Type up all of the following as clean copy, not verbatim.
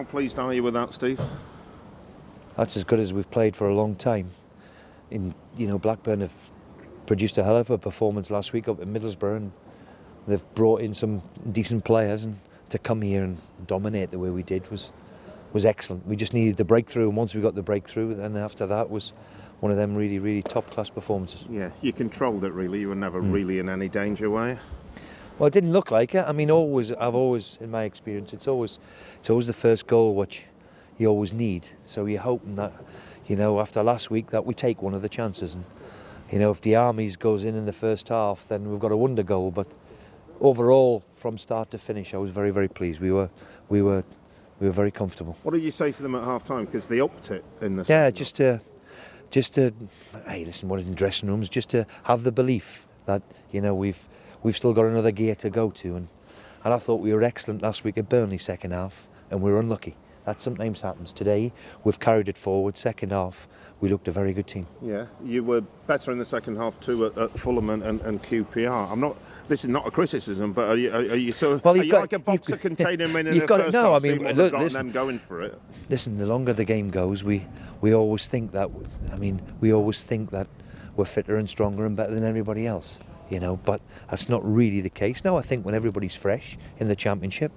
How pleased are you with that, Steve? That's as good as we've played for a long time. Blackburn have produced a hell of a performance last week up in Middlesbrough, and they've brought in some decent players, and to come here and dominate the way we did was excellent. We just needed the breakthrough, and once we got the breakthrough, then after that was one of them really, really top-class performances. Yeah, you controlled it really. You were never really in any danger, were you? Well, it didn't look like it. I mean, I've always, in my experience, it's always the first goal which you always need. So you're hoping that, after last week, that we take one of the chances. And, if the Armies goes in the first half, then we've got a wonder goal. But overall, from start to finish, I was very, very pleased. We were very comfortable. What did you say to them at half time? Because they upped it in the yeah, just to, hey, listen, what in dressing rooms, just to have the belief that we've still got another gear to go to, and I thought we were excellent last week at Burnley second half, and we were unlucky. That sometimes happens. Today we've carried it forward. Second half we looked a very good team. Yeah, you were better in the second half too at Fulham and QPR. This is not a criticism, but are you like a boxer containing him in the first half? And then going for it. Listen, the longer the game goes, we always think that. We always think that we're fitter and stronger and better than everybody else. But that's not really the case. Now I think when everybody's fresh in the Championship,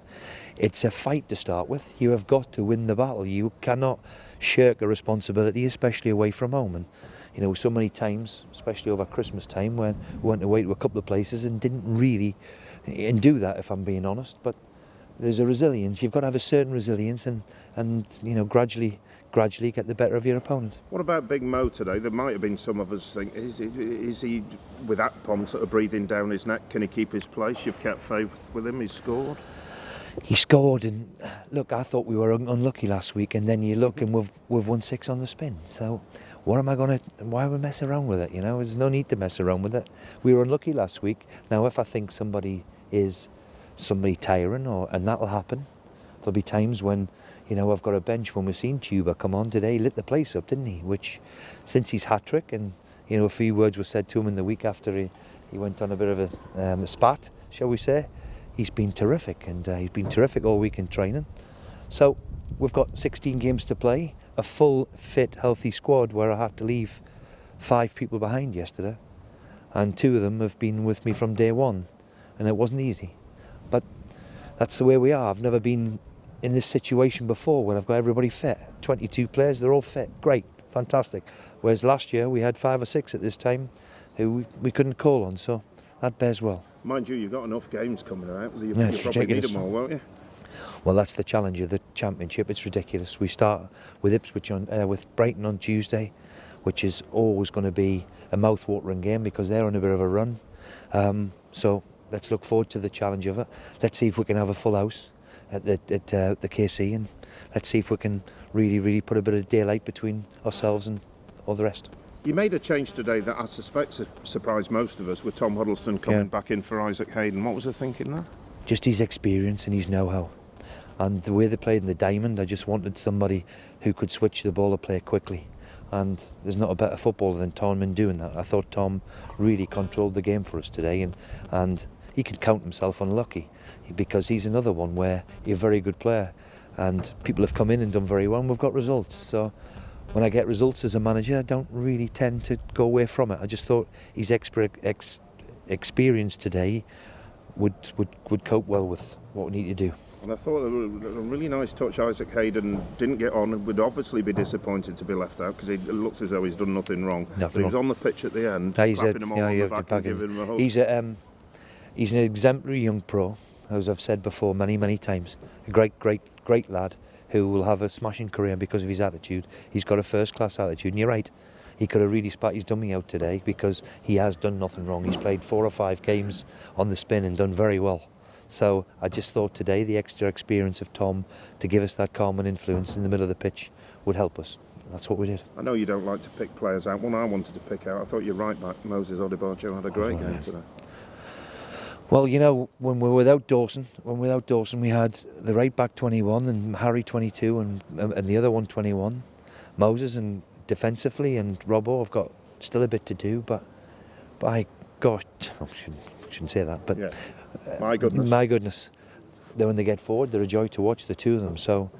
it's a fight to start with. You have got to win the battle. You cannot shirk a responsibility, especially away from home. And so many times, especially over Christmas time, when we went away to a couple of places and didn't really do that, if I'm being honest. But there's a resilience. You've got to have a certain resilience and gradually get the better of your opponent. What about Big Mo today? There might have been some of us think, is he with that pomp sort of breathing down his neck? Can he keep his place? You've kept faith with him. He's scored. He scored, and look, I thought we were unlucky last week, and then you look and we've won 6 on the spin. So why are we messing around with it? There's no need to mess around with it. We were unlucky last week. Now if I think somebody tiring, and that'll happen, there'll be times when I've got a bench. When we've seen Tuba come on today, he lit the place up, didn't he? Which, since his hat-trick, and a few words were said to him in the week after he went on a bit of a spat, shall we say, he's been terrific, and he's been terrific all week in training. So we've got 16 games to play, a full, fit, healthy squad, where I had to leave 5 people behind yesterday, and 2 of them have been with me from day one, and it wasn't easy. But that's the way we are. I've never been in this situation before when I've got everybody fit. 22 players, they're all fit. Great, fantastic. Whereas last year we had 5 or 6 at this time who we couldn't call on, so that bears well. Mind you, you've got enough games coming out. You probably need them all, won't you? Well, that's the challenge of the Championship. It's ridiculous. We start with Ipswich with Brighton on Tuesday, which is always going to be a mouth-watering game because they're on a bit of a run. So let's look forward to the challenge of it. Let's see if we can have a full house at the KC, and let's see if we can really, really put a bit of daylight between ourselves and all the rest. You made a change today that I suspect surprised most of us, with Tom Huddleston coming back in for Isaac Hayden. What was the thinking there? Just his experience and his know-how. And the way they played in the diamond, I just wanted somebody who could switch the ball and play quickly. And there's not a better footballer than Tom in doing that. I thought Tom really controlled the game for us today, and he can count himself unlucky, because he's another one where he's a very good player, and people have come in and done very well, and we've got results. So when I get results as a manager, I don't really tend to go away from it. I just thought his experience today would cope well with what we need to do. And I thought a really nice touch. Isaac Hayden didn't get on, would obviously be disappointed to be left out because it looks as though he's done nothing wrong. But he was on the pitch at the end, clapping him all on the back and giving him a hug. He's an exemplary young pro, as I've said before many times. A great lad who will have a smashing career because of his attitude. He's got a first-class attitude, and you're right. He could have really he's done me out today because he has done nothing wrong. He's played 4 or 5 games on the spin and done very well. So I just thought today the extra experience of Tom to give us that calm and influence in the middle of the pitch would help us. That's what we did. I know you don't like to pick players out. One I wanted to pick out, I thought your right back, Moses Odebajo, had a great game today. Well, when we were without Dawson, we had the right back 21 and Harry 22 and the other one 21. Moses, and defensively, and Robbo have got still a bit to do, but I shouldn't say that, but my goodness. Then when they get forward, they're a joy to watch, the two of them. So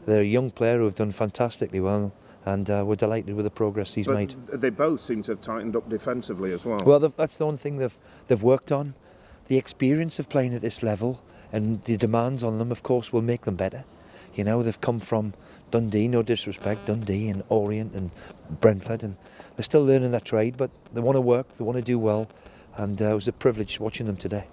They're a young player who have done fantastically well, and we're delighted with the progress he's made. They both seem to have tightened up defensively as well. Well, that's the one thing they've worked on. The experience of playing at this level and the demands on them, of course, will make them better. You know, they've come from Dundee, no disrespect, Dundee and Orient and Brentford, and they're still learning their trade, but they want to work, they want to do well, and it was a privilege watching them today.